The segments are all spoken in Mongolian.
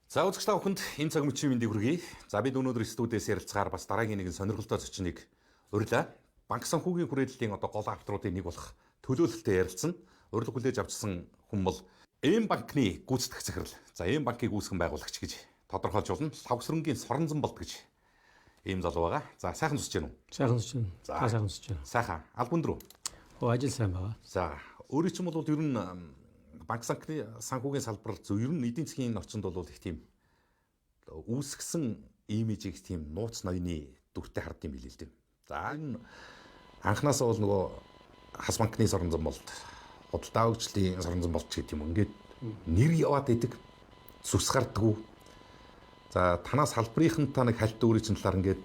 За үзэгч та бүхэнд энэ цаг мөчийн мэндийг хүргэе. За бид өнөөдөр студиэс ярилцахаар бас дараагийн нэгэн сонирхолтой зочныг урьлаа. Банк санхүүгийн хүрээллийн гол авторуудын нэг болох төлөөлөлтөд ярилцсан. Урилга хүлээж авчсан хүн бол Эм банкны гүйцэтгэх захирал. За Эм банкыг үүсгэн байгуулагч гэж тодорхойлж болно. Лавсрынгийн Соронзон болд гэж ийм залуу байгаа. За сайхан зүсэж гэнэ үү? Сайхан зүсэж байна. За сайхан зүсэж байна. Сайхан. Албан дөрөв. Ажил сайн байгаа. За өөрийн ч юм бол ер нь банк санхүүгийн салбар зөв ер нь эдийн засгийн орчинд бол их тийм үүсгэсэн имижийг тийм нууц ноёны дүртэй хардсан билээ л дээ. За энэ анхнаасаа бол нөгөө хас банкны Соронзон болд, худалдаа хөгжлийн Соронзон болд гэдэг юм. Ингээд нэр яваад идэг зүс гардаггүй. За танаас салбарынхантаа нэг хальт өөрийн чинь талаар ингээд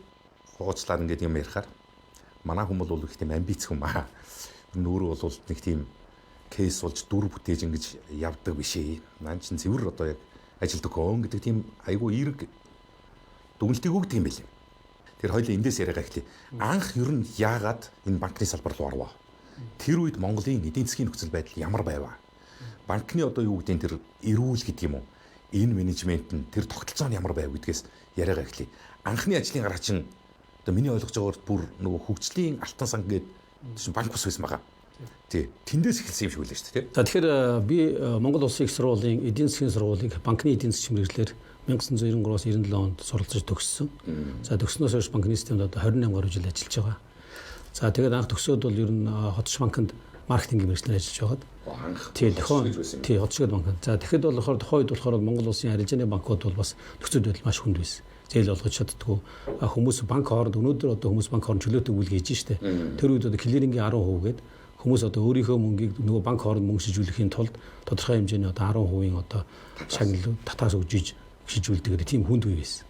хуучлаар ингээд юм ярихаар манай хүмүүс бол их тийм амбиц хүм аа. Нүүрээ бол нэг тийм кейс болж дүр бүтээж ингэж явдаг биш ээ. Нан чин цэвэр одоо яг ажилтг хөөн гэдэг тийм айгүй эерэг дүгнэлтийг өгдөг юм байл. Тэр хоёлын эндээс яриагаа ихлий. Анх ер нь яагаад энэ банкны салбар руу орвоо? Тэр үед Монголын эдийн засгийн нөхцөл байдал ямар байваа? Банкны одоо юу гэдэг тэр эрүүл гэдэг юм уу? Энэ менежмент нь тэр тогтолцоо нь ямар байв гэдгээс яриагаа ихлий. Анхны ажлын гараа чин одоо миний ойлгож байгаагаар бүр нөгөө хөгжлийн алтан сан гэдэг банк ус байсан байгаа. Тий. Тэндээс эхэлсэн юм шиг үлээ шүү дээ. За тэгэхээр би Монгол Улсын их сургуулийн эдийн засгийн сургуулийг банкны эдийн засгийн мэргэжлэр 1993-аас 97 онд суралцж төгссөн. За төгснөөс хойш банкны системд одоо 28 гаруй жил ажиллаж байгаа. За тэгээд анх төгсөөд бол ер нь хотч банкнд маркетингийн мэргэжлэр ажиллаж байгаад. Тий, хотчгод банкнд. За тэгэхэд болохоор тухайд болохоор Монгол Улсын арилжааны банкуд бол бас нөхцөл байдал маш хүнд байсан. Зээл олгож чаддгүй хүмүүс банк хооронд өнөөдөр одоо хүмүүс банк хооронд чөлөөтэй үйл хийж штэ. Тэр үед одоо клирингийн 10% гээд хүмүүс одоо өөрийнхөө мөнгийг нөгөө банк хооронд мөнгө шижүүлэхийн тулд тодорхой хэмжээний одоо 10% одоо шагнал татаас өгж шижүүлдэг гэдэг тийм хүнд үе байсан.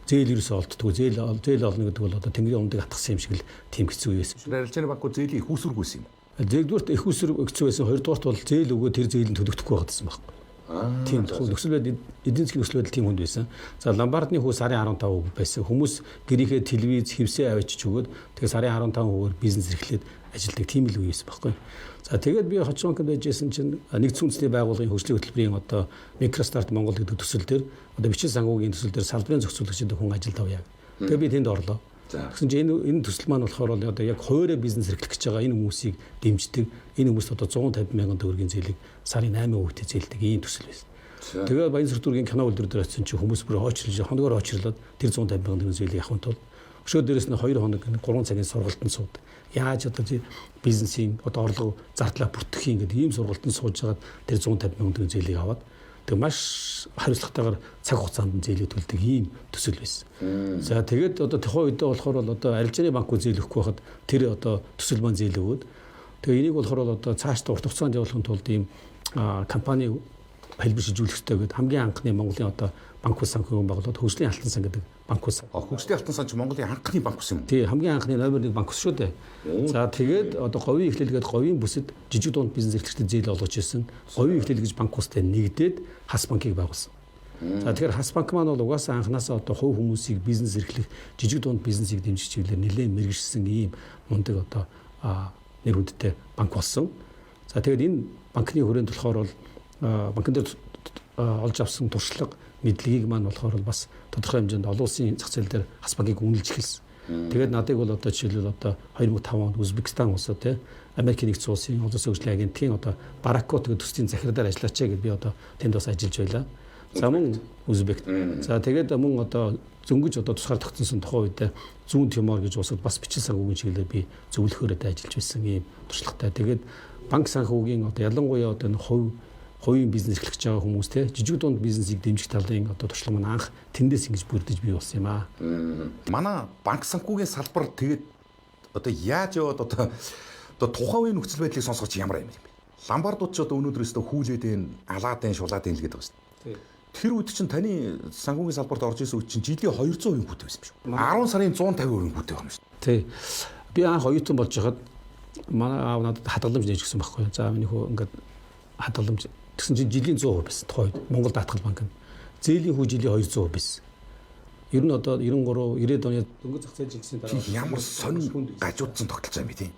Зээл ерөөсөө олддгүй. Зээл олно гэдэг бол одоо тэнгэрийн умдыг атгсан юм шиг л тийм хэцүү үе байсан. Арилжааны банкуд зээлийн их үүсвэргүйсэн юм. Зээлдвэрт их үүсвэр хэцүү байсан. Хоёрдугаарт бол зээл өгөө тэр зээлийг төлөгдөхгүй байгаадсан байхгүй. Тийм нөхцөл байдал эдийн засгийн нөхцөл байдал тийм хүнд байсан. За ломбардны хүү сарын 15% байсан. Хүмүүс гэрийнхээ телевиз хэвсээ авчиж өгөөд тэгээ сарын 15%-аар бизнес эрхлээд ажилдаг тийм л үе байсан байхгүй. За тэгээд би Хоч банкнд байжсэн чинь нэгдсэн үндэсний байгууллагын хөгжлийн хөтөлбөрийн одоо Microstart Монгол гэдэг төсөл дээр одоо бичил санхүүгийн төсөл дээр салбарын зохицуулагчид хүн ажилд авъя. Тэгээд би тэнд орлоо. Тэгсэн чинь энэ төсөл маань болохоор одоо яг хоороо бизнес эрхлэх гэж байгаа энэ хүмүүсийг дэмждэг. Энэ хүмүүст одоо 150 мянган төгрөгийн зээлийг сарын 8% зээлдэг ийм төсөл байсан. Тэгээд Баян сүрдүүргийн кино үйлдвэр дээр очисон чинь хүмүүс бүр хоногоор очирлоод тэр 150 мянган төгрөгийн зээлийг авахын тулд өшөө дээрээс нь 2 хоног 3 цагийн сургалтанд суудаг. Яаж одоо бизнесийн одоо орлого зардлаа бүртгэх юм гэдэг ийм сургалтанд сууж хагаад тэр 150 мянган төгрөгийн зээлийг аваад тэг маш хариуцлагатайгаар цаг хугацаанд зээлийг төлдөг ийм төсөл байсан. За тэгээд одоо тухайн үедээ болохоор бол одоо арилжааны банкуд зээл өгөхгүй хахад тэр одоо төсөл маань зээл өгөөд тэгээ энийг болохоор одоо цаашдаа урт хугацаанд явуулахын тулд ийм компани хэлбэр шижүүлэх хэрэгтэй гэдэг хамгийн анхны Монголын одоо банк ус санхүүгийн байгууллагад хөгжлийн алтан сан гэдэг банк ус. Хөгжлийн алтан сан ч Монголын анхны банк ус юм. Тий, хамгийн анхны номер 1 банк ус шүү дээ. За тэгээд одоо говийн эхлэлгээд говийн бүсэд жижиг дунд бизнес эрхлэгчдэд зээл олгож ирсэн. Говийн эхлэл гэж банк устай нэгдээд хас банкыг байгуулсан. За тэгэхээр хас банк маань бол угаасаа анханасаа одоо хувь хүмүүсийг бизнес эрхлэх жижиг дунд бизнесийг дэмжих чиглэлээр нэлээд мэргэжсэн ийм мундаг одоо нэр хүндтэй банк болсон. За тэгээд энэ банкны хүрээнд болохоор бол банкн дээр олж авсан туршлага мэдлэгийг маань болохоор бас тодорхой хэмжээнд олон улсын зах зээл дээр хас банкыг үнэлж эхэлсэн. Тэгээд надыг бол одоо жишээлбэл одоо 2005 онд Узбекистан улсаа тий Америкийн нэгдсэн улсын улс хөгжлийн агентлагийн одоо Баракот гэдэг төслийн захирлаар ажиллаач гэд би одоо тэнд бас ажиллаж байлаа. За мөн Узбек. За тэгээд мөн одоо зөнгөж одоо тусгаар тогтсон тухайн үед Зүүн Тимор гэж улсад бас бичил санхүүгийн чиглэлээр би зөвлөхөөрөө ажиллаж байсан ийм туршлагатай. Тэгээд банк санхүүгийн одоо ялангуяа одоо хувийн бизнес эрхлэж байгаа хүмүүс те жижиг дунд бизнесийг дэмжих талын одоо туршлага маань анх тэндээс ингэж бүрдэж бий болсон юм аа. Манай банк санхүүгийн салбар тэгээд одоо яаж яваад одоо тухайн үеийн нөхцөл байдлыг сонсгоч ямар юм бэ? Ломбардууд ч одоо өнөөдрөөс хүүлээд энэ алаадын шулаадын л гэдэг байна шүү дээ. Тэр үед чинь таны санхүүгийн салбарт орж исэн үед чинь жилийн 200% хүүтэй байсан биш үү? 10 сарын 150% хүүтэй байна шүү дээ. Тий. Би анх оюутан болж хахад манай аав надад хадгаламж нээж өгсөн байхгүй. За миний хөө ингээд хадгаламж тэгсэн чинь жилийн 100% байсан. Тухайд Монгол даатгал банк нь зээлийн хүү жилийн 200% байсан. Ер нь одоо 93 90-ад оны дөнгөж зах зээл жигсийн дараа ямар сонир гажуудсан тогтолцоо юм бэ тийм.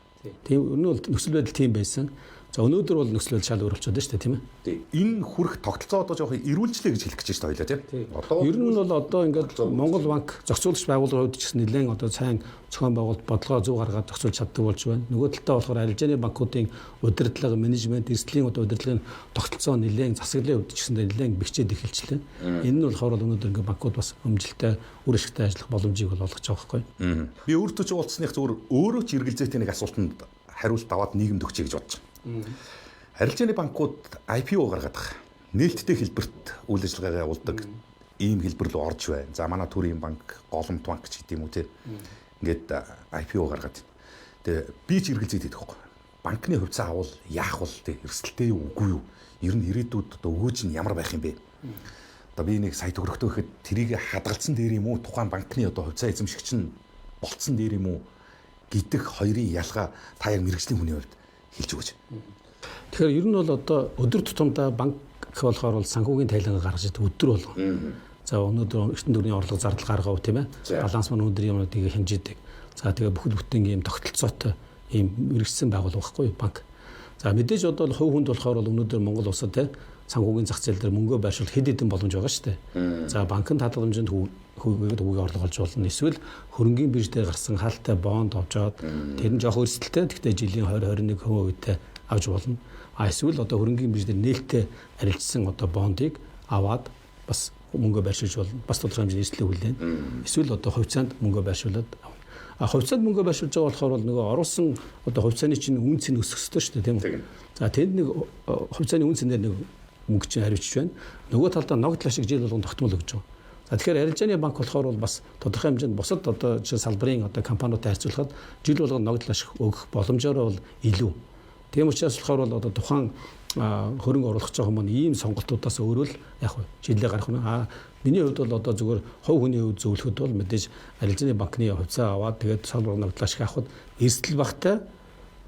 Тийм ер нь бол нөхцөл байдал тийм байсан. За өнөөдөр бол нөхцөл байдал шал өөр болчиход байна шүү дээ, тийм ээ. Энэ хүрх тогтолцоо одоо жоохон эрүүлжлээ гэж хэлэх гэж байна хоёлаа тийм. Одоо ер нь бол одоо ингээд Монгол банк зохицуулагч байгууллагын хувьд ч гэсэн нэлээд одоо сайн зохион байгуулалт бодлого зөв гаргаад зохицуулж чаддаг болж байна. Нөгөө талдаа болохоор арилжааны банкуудын удирдлага, менежмент, эрсдлийн одоо удирдлагын тогтолцоо нэлээд засаглалын хувьд ч гэсэн нэлээд бэхжээд эхэлчихлээ. Энэ нь болохоор өнөөдөр ингээд банкуд бас өмжилтэй үр ашигтай ажиллах боломжийг бол олгож байгаа байхгүй. Би өөртөө ч уулзсных зүгээр өөрөө ч эргэлзээтэй нэг асуултанд хариулт аваад нийгэмд өгчэй гэж бодож байна. Арилжааны банкуд IPO гаргаад байгаа. Нээлттэй хэлбэрт үйл ажиллагаагаа явуулдаг ийм хэлбэр рүү орж байна. За манай төрийн банк, голомт банк ч гэдэм үү те. Ингээд IPO гаргаад. Тэгээ би ч эргэлзээд идэх байхгүй. Банкны хувьцаа авал яах вэ те? Эрсдэлтэй юу үгүй юу? Ер нь ирээдүйд одоо өгөөж нь ямар байх юм бэ? Одоо би нэг сая төгрөгтөө гэхэд тэрийг хадгалсан дээр юм уу? Тухайн банкны одоо хувьцаа эзэмшигч нь болцсон дээр юм уу? Гэдэг хоёрын ялгаа та яг мэргэжлийн хүний хувьд хэлж өгөөч. Тэгэхээр ер нь бол одоо өдөр тутамдаа банк болохоор бол санхүүгийн тайлангаа гаргаж идэг өдөр болго. За өнөөдөр эртний төвний орлого зардал гаргав тийм ээ. Баланс маань өндөр юмнуудыг хэмжиж идэг. За тэгээ бүхэл бүтэн ийм тогтолцоотой ийм мэргэжсэн байгууллага байхгүй банк. За мэдээж одоо хувь хүнд болохоор бол өнөөдөр Монгол улсад те санхүүгийн зах зээл дээр мөнгөө байршуул хэд хэдэн боломж байгаа шүү дээ. За банкны хадгаламжинд хүүгийн орлого олж болно. Эсвэл хөрөнгийн бирж дээр гарсан хаалттай бонд авчаад тэр нь жоох өрсөлдөлтэй. Гэхдээ жилийн 20-21% үедээ авч болно. Эсвэл одоо хөрөнгийн бирж дээр нээлттэй арилжсан одоо бондыг аваад бас мөнгөө байршуулж болно. Бас тодорхой хэмжээний эрсдлийг хүлээн. Эсвэл одоо хувьцаанд мөнгөө байршуулад хувьцаанд мөнгөө байршуулж байгаа болохоор бол нөгөө оруулсан одоо хувьцааны чинь үнц нь өсөх ёстой шүү дээ тийм үү. За тэнд нэг хувьцааны үнцээр нэг мөнгө чинь хариуцж байна. Нөгөө талдаа ногдлоо шиг жил болгон тогтмол өгч байгаа. За тэгэхээр арилжааны банк болохоор бол бас тодорхой хэмжээнд бусад одоо салбарын одоо компаниудтай харьцуулахад жил болгон ногдлоо шиг өгөх боломжоор бол илүү. Тийм учраас болохоор бол одоо тухайн хөрөнгө оруулах жоохон маань ийм сонголтуудаас өөрөө л яг жилээ гарах нь миний хувьд бол одоо зүгээр хувь хүний хувьд зөвлөхөд бол мэдээж арилжааны банкны хувьцаа аваад тэгээд салбар ногдлоо шиг авахд эрсдэл багтай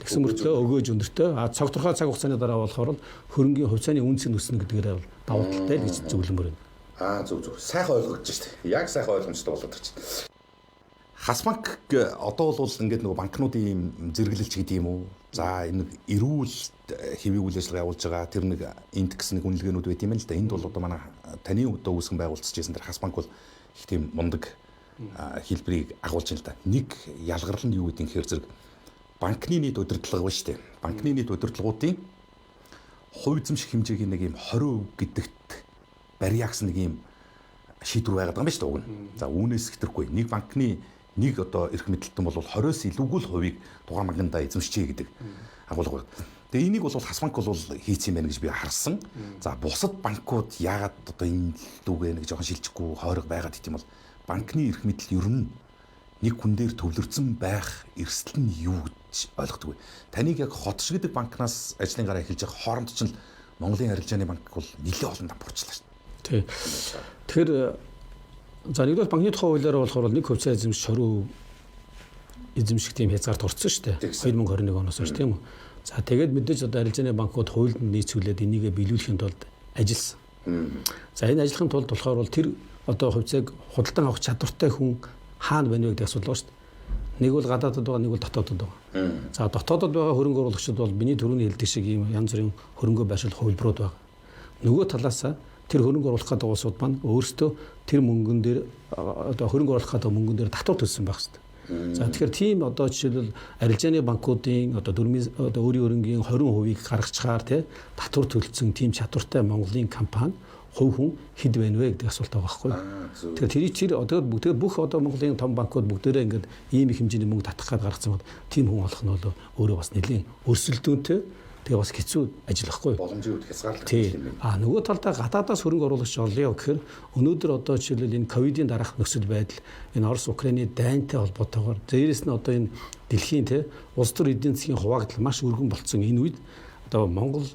тэгсэн мөртлөө өгөөж өндөртэй цогцорхой цаг хугацааны дараа болохоор хөрөнгийн хувьцааны үнц нь өснө гэдгээр давуу талтай гэж зөвлөмөр байна. Зөв. Сайхан ойлгогдож штэ. Яг сайхан ойлгомжтой болоод ирчихсэн. Хас банк одоо бол ингээд нөгөө банкнуудын ийм зэрэглэлч гэдэг юм уу? За энэ эрүүл хэвийн үйл ажиллагаа явуулж байгаа тэр нэг индекс нэг үнэлгээнүүд байт юм л да. Энд бол одоо манай таны одоо үүсгэн байгуулчихсан тэр хас банк бол их тийм мундаг хэлбэрийг агуулж байна л да. Нэг ялгарлал нь юу гэдэг юм хэрэг зэрэг банкны нийт удирдлага ба штэ. Банкны нийт удирдлагуудын хувь эзэмших хэмжээгийн нэг ийм 20% гэдэгт барьяакс нэг ийм шийдвэр байгаад байгаа юм ба штэ уг нь. За үүнээс хэтэрхгүй нэг банкны нэг одоо эрх мэдэлтэн бол 20-с илүүгүй л хувийг тухайн банкнда эзэмшчихье гэдэг агуулга байна. Тэгээ энийг бол хас банк бол хийцэн байна гэж би харсан. За бусад банкуд яагаад одоо энэ дүүгээ нэг жоохон шилжихгүй хойрог байгаад гэх юм бол банкны эрх мэдэл ер нь нэг хүн дээр төвлөрсөн байх эрсдэл нь юу гэж ойлгодог вэ? Таныг яг хот шиг гэдэг банкнаас ажлын гараа эхэлж байгаа хооронд ч л Монголын арилжааны банк бол нэлээд олон дампуурчлаа шүү дээ. Тий. Тэгэхээр за нэгдүгээр банкны тухай хуулиараа болохоор нэг хувьцаа эзэмших 20% эзэмших тийм хязгаарт орсон шүү дээ. 2021 оноос хойш тийм үү. За тэгээд мэдээж одоо арилжааны банкуд хуульд нийцүүлээд энийгээ биелүүлэхийн тулд ажилласан. За энэ ажиллахын тулд болохоор бол тэр одоо хувьцааг худалдан авах чадвартай хүн хаана байна вэ гэдэг асуудал байна шүү дээ. Нэг бол гадаадд байгаа, нэг бол дотоодд байгаа. За дотоодд байгаа хөрөнгө оруулагчид бол миний түрүүний хэлдэг шиг ийм янз бүрийн хөрөнгө байршуулах хувилбарууд байгаа. Нөгөө талаасаа тэр хөрөнгө оруулах гэдэг улсууд маань өөрсдөө тэр мөнгөн дээр одоо хөрөнгө оруулах гэдэг мөнгөн дээр татвар төлсөн байх хэрэгтэй. За тэгэхээр тийм одоо жишээлбэл арилжааны банкуудын одоо дөрмийн одоо өөрийн хөрөнгийн 20%-ийг гаргачаар тий татвар төлсөн тийм чадвартай Монголын компани хувь хүн хэд байна вэ гэдэг асуулт байгаа байхгүй. Тэгэхээр тэр одоо бүх одоо Монголын том банкуд бүгдээрээ ингээд ийм их хэмжээний мөнгө татах гээд гаргацсан бол тийм хүн олох нь бол өөрөө бас нэлийн өрсөлдөөнтэй тэгээ бас хэцүү ажил байхгүй. Боломжийн үед хязгаарлалт юм байна. Нөгөө талдаа гадаадаас хөрөнгө оруулагч олъё гэхээр өнөөдөр одоо жишээлбэл энэ ковидын дараах нөхцөл байдал энэ Орос Украины дайнтай холбоотойгоор дээрээс нь одоо энэ дэлхийн улс төр эдийн засгийн хуваагдал маш өргөн болцсон энэ үед одоо Монгол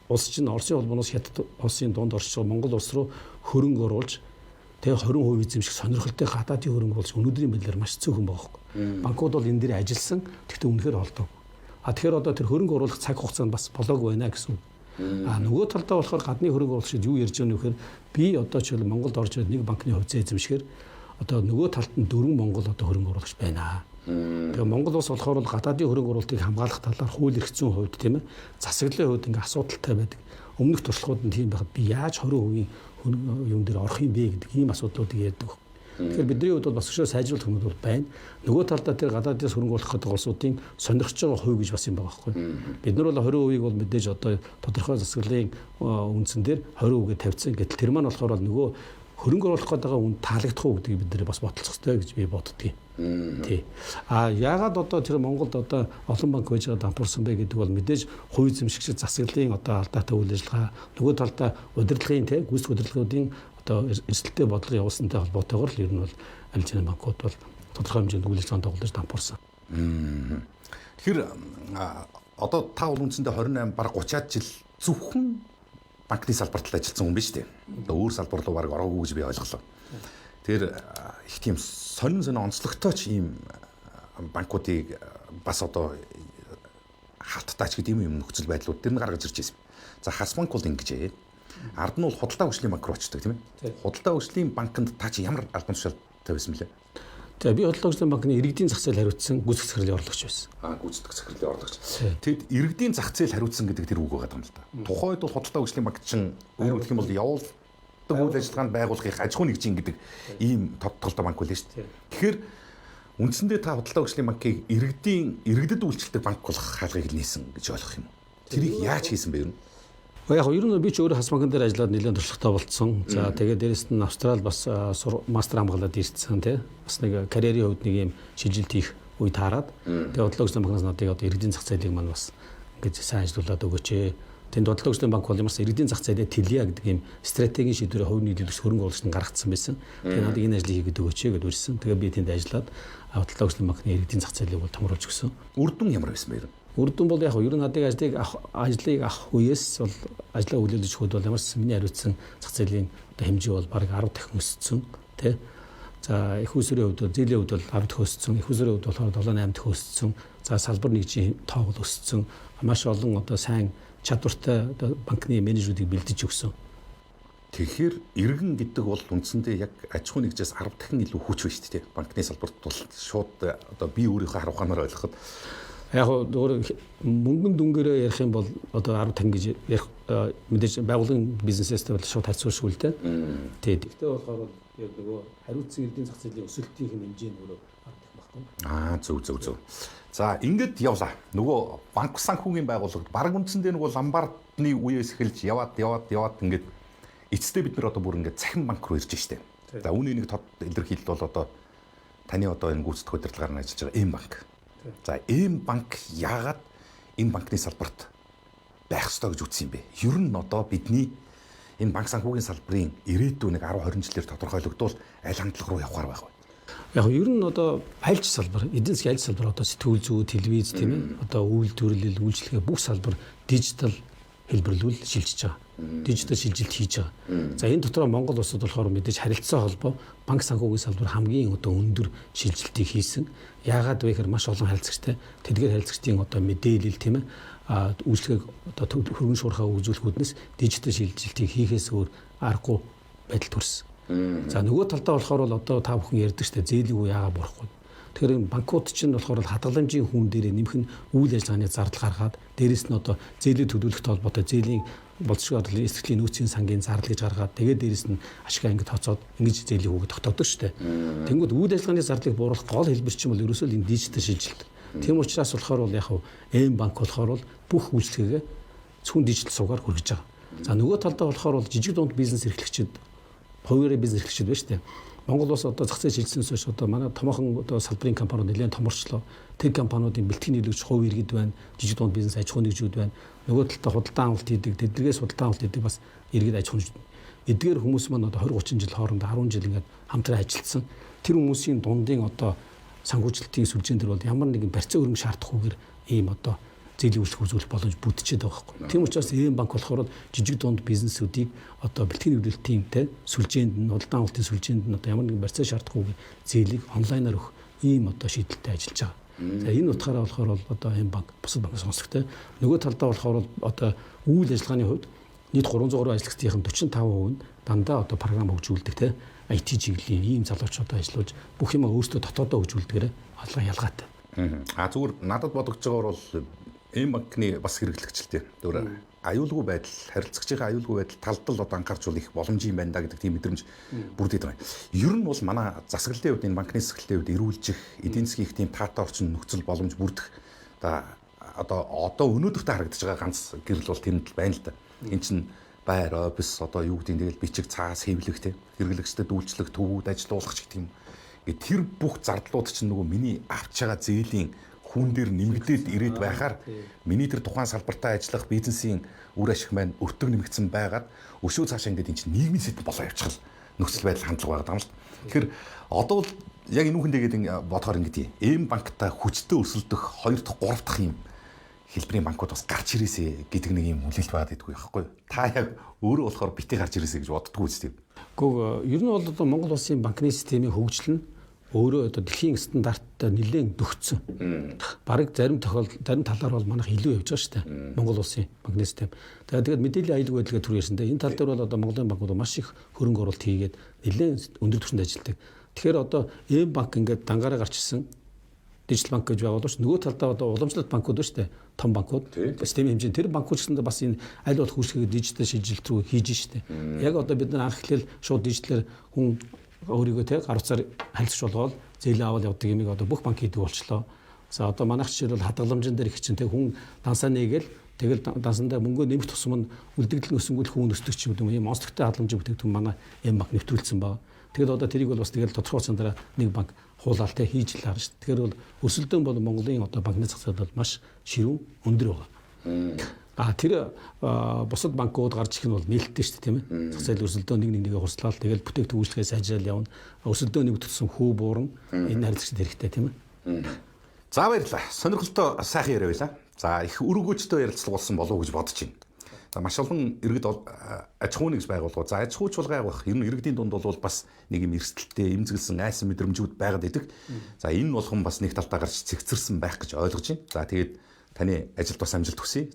улс чинь Оросын холбооноос Хятад улсын дунд орж байгаа Монгол улс руу хөрөнгө оруулж тэгээ 20% эзэмших сонирхолтой гадаадын хөрөнгө оруулагч өнөөдрийн байдлаар маш цөөхөн байгаа байхгүй. Банкуд бол энэ дээр ажилласан гэхдээ үнэхээр холдов. Тэгэхээр одоо тэр хөрөнгө оруулах цаг хугацаанд бас болоогүй байна гэсэн. Нөгөө талдаа болохоор гадны хөрөнгө оруулагчид юу ярьж байгаа нөхөр би одоо ч Монголд орж ирээд нэг банкны хувьцаа эзэмшихээр одоо нөгөө талд нь 4 Монгол одоо хөрөнгө оруулагч байна. Тэгээ Монгол улс болохоор бол гадаадын хөрөнгө оруулалтыг хамгаалах талаар хууль эрх зүйн хувьд тийм ээ засаглалын хувьд ингээ асуудалтай байдаг. Өмнөх туршлагууд нь тийм байхад би яаж 20% юм дээр орох юм бэ гэдэг ийм асуудлуудыг ярьдаг. Тэгэхээр бидний хувьд бол бас өшөө сайжруулах юмуд бол байна. Нөгөө талдаа тэр гадаадаас хөрөнгө оруулах гэдэг улсуудын сонирхож байгаа хувь гэж бас юм байгаа байхгүй. Бид нар бол 20%-ийг бол мэдээж одоо тодорхой засаглалын үндсэн дээр 20% тавьсан. Гэтэл тэр маань болохоор нөгөө хөрөнгө оруулах гэдэг үнд таалагдах уу гэдгийг бид нар бас бодолцох хэрэгтэй гэж би боддгийг. Тий. Яагаад одоо тэр Монголд одоо олон банк байж байгаа дампуурсан бэ гэдэг бол мэдээж хувь эзэмшигч засаглалын одоо алдаатай үйл ажиллагаа нөгөө талдаа удирдлагын тий гүйцэтгэх удирдлагуудын одоо эрсдэлтэй бодлого явуулсантай холбоотойгоор л ер нь бол аль хэдийн банкуд бол тодорхой хэмжээнд үйл ажиллагаанд тоглож дампуурсан. Тэгэхээр одоо та бол үндсэндээ 28 бараг 30-аад жил зөвхөн банкны салбарт ажилласан хүн биш үү? Одоо өөр салбар руу бараг ороогүй гэж би ойлголоо. Тэгэхээр их тийм сонин онцлогтой ч ийм банкуудыг бас одоо хаттаач гэдэг юм нөхцөл байдлууд тэр нь гаргаж ирж байсан. За хас банк бол ингэж ард нь бол худалдаа хөгжлийн банк руу очдог тийм ээ. Худалдаа хөгжлийн банкнд та чи ямар албан тушаалтай байсан бэлээ? Тэгээ би худалдаа хөгжлийн банкны иргэдийн зах зээл хариуцсан гүйцэтгэх захирлын орлогч байсан. Гүйцэтгэх захирлын орлогч. Тэгэд иргэдийн зах зээл хариуцсан гэдэг тэр үг байгаа юм л да. Тухайд бол худалдаа хөгжлийн банк чинь өөрөөр хэлэх юм бол явуулдаг үйл ажиллагаанд байгуулахыг аж ахуйн нэгжийн гэдэг ийм тодтолтой банк байлаа шүү дээ. Тэгэхээр үндсэндээ та худалдаа хөгжлийн банкыг иргэдэд үйлчлдэг банк болох хаалгыг нээсэн гэж ойлгох юм уу? Тэрийг яаж хийсэн бэ юу? Яг ер нь би ч өөрөө хас банкн дээр ажиллаад нэлээд туршлагатай болцсон. За тэгээд дээрэс нь Австрал бас мастер хамгаалаад ирсэн тий. Бас нэг карьерийн хувьд нэг юм шилжилт хийх үе таарад. Тэгээд бодлого хөгжлийн банкнаас надыг одоо иргэдийн зах зээлийг маань бас ингэж сайн ажиллуулад өгөөч. Тэнд бодлого хөгжлийн банк бол ямарс иргэдийн зах зээлээ тэлье гэдэг юм стратегийн шийдвэрээ хувь нийлүүлэгч хөрөнгө оруулагчид гаргацсан байсан. Тэгээд надыг энэ ажлыг хийгээд өгөөч гэж урьсан. Тэгээд би тэнд ажиллаад бодлого хөгжлийн банкны иргэдийн зах зээлийг бол томруулж өгсөн. Үр дүн ямар байсан бэ? Үр дүн бол яг ер нь надыг ажлыг авах үеэс бол ажлаа хүлээлгэж өгөхөд бол ямарс миний хариуцсан зах зээлийн одоо хэмжээ бол бараг 10 дахин өссөн тий. За их усрын хувьд зээлийн хувьд бол 10 дахин өссөн, их усрын хувьд болохоор 7-8 дахин өссөн. За салбар нэгжийн тоо бол өссөн. Маш олон одоо сайн чадвартай одоо банкны менежерүүдийг бэлдэж өгсөн. Тэгэхээр иргэн гэдэг бол үндсэндээ яг аж ахуйн нэгжээс 10 дахин илүү хүч байна шүү дээ. Банкны салбарт бол шууд одоо би өөрийнхөө харах ухаанаар ойлгоход яг өөр мөнгөн дүнгээрээ ярих юм бол одоо 10 дахин гэж ярих мэдээж байгууллагын бизнесээс бол шууд харьцуулшгүй л дээ. Тэгэхдээ болохоор яг нөгөө хариуцсан эрдэнэ зах зээлийн өсөлтийн хэмжээ нь өөрөө 10 дахин багтана. Зөв. За ингээд явлаа. Нөгөө банк санхүүгийн байгууллагад бараг үндсэндээ нөгөө ламбардны үеэс эхэлж яваад ингээд эцэстээ бид нар одоо бүр ингээд цахим банк руу ирж штэ. За үүний нэг тод илэрхийлэл бол одоо таны одоо энэ гүйцэтгэх удирдлагаар нь ажиллаж байгаа эм банк. За эм банк яагаад энэ банкны салбарт байх ёстой гэж үзсэн юм бэ? Ер нь одоо бидний энэ банк санхүүгийн салбарын ирээдүйн нэг 10-20 жилээр тодорхойлогдвол аль хандлага руу явахаар байх вэ? Яг ер нь одоо айлч салбар, эдийн засгийн айлч салбар одоо сэтгүүл зүй, телевиз тийм ээ. Одоо үйлдвэрлэл, үйлчлэгээ бүх салбар дижитал хэлбэрлүүл шилжиж байгаа. Дижитал шилжилт хийж байгаа. За энэ дотор Монгол улсад болохоор мэдээж харилцаа холбоо банк санхүүгийн салбар хамгийн одоо өндөр шилжилтийг хийсэн. Яагаад вэ гэхээр маш олон харилцагчтай тэдгээр харилцагчдын одоо мэдээлэл тийм ээ үйлчлэгийг одоо хөргөн шуурхаа үзүүлэхүүднээс дижитал шилжилтийг хийхээс өөр аргагүй байдал төрсөн. За нөгөө талдаа болохоор бол одоо та бүхэн ярьдаг штэ зээлийн үе яагаад бурахгүй. Тэгэхээр банкуд чинь болохоор хадгаламжийн хүн дээр нэмэх нь үйл ажиллагааны зардал гаргаад дээрэс нь одоо зээлийн төлөвлөлтөд холбоотой зээлийн болцгоо эсрэхлийн нөөцийн сангийн зардал гэж гаргаад тэгээд дээрэс нь ашигла ингэ тооцоод ингэж зээлийн хүүг тогтоодог штэ. Тэнгүүд үйл ажиллагааны зардлыг бууруулах гол хэлбэр чинь бол ерөөсөө энэ дижитал шилжилт. Тийм учраас болохоор бол яг эм банк болохоор бол бүх үйлчлэгээ зөвхөн дижитал сувгаар хүргэж байгаа. За нөгөө талдаа болохоор бол жижиг дунд бизнес эрхлэгчид хувийн бизнес эрхлэгчид байна штэ. Монгол улс одоо зах зээл шилжсэнээс хойш одоо манай томоохон одоо салбарын компаниуд нэлээд томорчлоо. Тэр компаниудын бэлтгэн нийлүүлэгч хувь иргэд байна, жижиг дунд бизнес аж ахуйн нэгжүүд байна. Нөгөө талдаа худалдан авалт хийдэг, тэдгээрээс худалдан авалт хийдэг бас иргэд аж ахуйн эдгээр хүмүүс маань одоо 20-30 жил хоорондоо 10 жил ингээд хамтран ажилласан. Тэр хүмүүсийн дундын одоо санхүүжилтийн сүлжээн дээр бол ямар нэгэн барьцаа хөрөнгө шаардахгүйгээр ийм одоо зээлийн үйлчлэг үзүүлэх боломж бүтчихэд байгаа байхгүй. Тийм учраас эм банк болохоор жижиг дунд бизнесүүдийг одоо бэлтгэн нийлүүлэлтийн тэ сүлжээнд нь худалдан авалтын сүлжээнд нь одоо ямар нэгэн барьцаа шаардахгүйгээр зээлийг онлайнаар өгөх ийм одоо шийдэлтэй ажиллаж байгаа. За энэ утгаараа болохоор бол одоо эм банк бусад банкнаас онцлогтой. Нөгөө талдаа болохоор одоо үйл ажиллагааны хувьд нийт 300 ажигчдын 45% нь дандаа одоо програм хөгжүүлдэг те IT чиглэлийн ийм залуучуудаа ажиллуулж бүх юм өөрсдөө дотоодоо хөгжүүлдэгээрээ ялгаатай. Зүгээр надад бодогдож байгаагаар бол ийм банкны бас хэрэглэгчлээ. Зүгээр аюулгүй байдал, харилцагчийн аюулгүй байдал талдал одоо анхаарчвал их боломж юм байна да гэдэг тийм мэдрэмж бүрдээд байгаа. Ер нь бол манай засаглалын хувьд энэ банкны засаглалын хувьд эрүүлжих, эдийн засгийн их тийм таатай орчин нөхцөл боломж бүрдэх одоо өнөөдөртөө харагдаж байгаа ганц гэрэл бол тэнд байна л да. Энд чинь байр, офис одоо юу гэдэг нь тэгэл бичиг цаас хэвлэх те хэрэглэгчдэд үйлчлэх, төвүүд ажилуулах гэх юм. Тэр бүх зардлууд чинь нөгөө миний авч байгаа зээлийн хүн дээр нэмэгдээд ирээд байхаар миний тэр тухайн салбартаа ажиллах бизнесийн үр ашиг маань өртөг нэмэгдсэн байгаад өшөө цаашаа ингээд энэ чинь нийгмийн сэдв болоо явчихвал нөхцөл байдал хандлага байгаа юм л. Тэгэхээр одоо бол яг энэ үхэндээ бодохоор ингэдэг юм банктай хүчтэй өсөлдөх 2 дахь 3 дахь юм хэлбэрийн банкуд бас гарч ирээсэ гэдэг нэг юм хүлээлт байгаад идэггүй байхгүй. Та яг өөрөө болохоор битгий гарч ирээсэ гэж боддгоо үстэй. Гэхдээ ер нь бол одоо Монгол улсын банкны системийн хөгжил нь өөрөө одоо дэлхийн стандарттай нэлээд дөгцсөн. Бараг зарим талаар бол манайх илүү явж байгаа шүү дээ. Монгол улсын банкны систем. Тэгээд мэдээллийн аюулгүй байдал гэж түрүү ярьсантай. Энэ тал дээр бол одоо Монголын банкуд маш их хөрөнгө оруулалт хийгээд нэлээд өндөр түвшинд ажилладаг. Тэгэхээр одоо банк ингээд дангаараа гарч ирсэн дижитал банк гэж байгуулж нөгөө талдаа одоо уламжлалт банкуд ба шүү дээ. Том банкуд системийн хэмжээнд тэр банкуд гэсэндээ бас энэ аль болох хурцгийг дижитал шилжилт рүү хийж штэ. Яг одоо бид нар анх эхлээл шууд дижиталэр хүн өөрийгөө те гар утсаар харилцаж болгоод зээл аваад явдаг юмыг одоо бүх банк хийдэг болчлоо. За одоо манайх жишээл бол хадгаламжийн дээр их чинь те хүн дансаа нээгээл тэгэл дансандаа мөнгөө нэмэх тусам нь үлдэгдэл өсөнгүүл хүн өсдөг ч юм уу ийм онцлогтой хадгаламжийн бүтээгдэхүүн манай банк нэвтрүүлсэн баг. Тэгэл одоо тэрийг бол бас тэгэл тодорхой цандараа нэг банк хуулаад те хийж л харна шүү дээ. Тэгэхээр бол өрсөлдөөн бол Монголын одоо банкны засаг бол маш ширүүн өндөр байгаа. Тэр бусад банкуд гарч ирэх нь бол нээлттэй шүү дээ тийм ээ. Зах зээл өрсөлдөөн нэгээ хурцлаад тэгэл бүтээгдэхүүн үйлчлэгээ сайжраал явна. Өрсөлдөөн нэгдсэн хүү буурна. Энэ харилцагчд хэрэгтэй тийм ээ. За баярлалаа. Сонирхолтой сайхан яриа байлаа. За их өргөөжтэй ярилцлага болсон болов уу гэж бодож байна. За маш олон иргэд аж ахуйн нэгж байгууллагууд. За аж ахуйч байгуулах ер нь иргэдийн дунд бол бас нэг юм эрсдэлтэй, эмзэглсэн айсан мэдрэмжүүд байгаад идэг. За энэ болгон бас нэг талтаа гарч цэгцэрсэн байх гэж ойлгож байна. За тэгээд таны ажилд бас амжилт хүсье.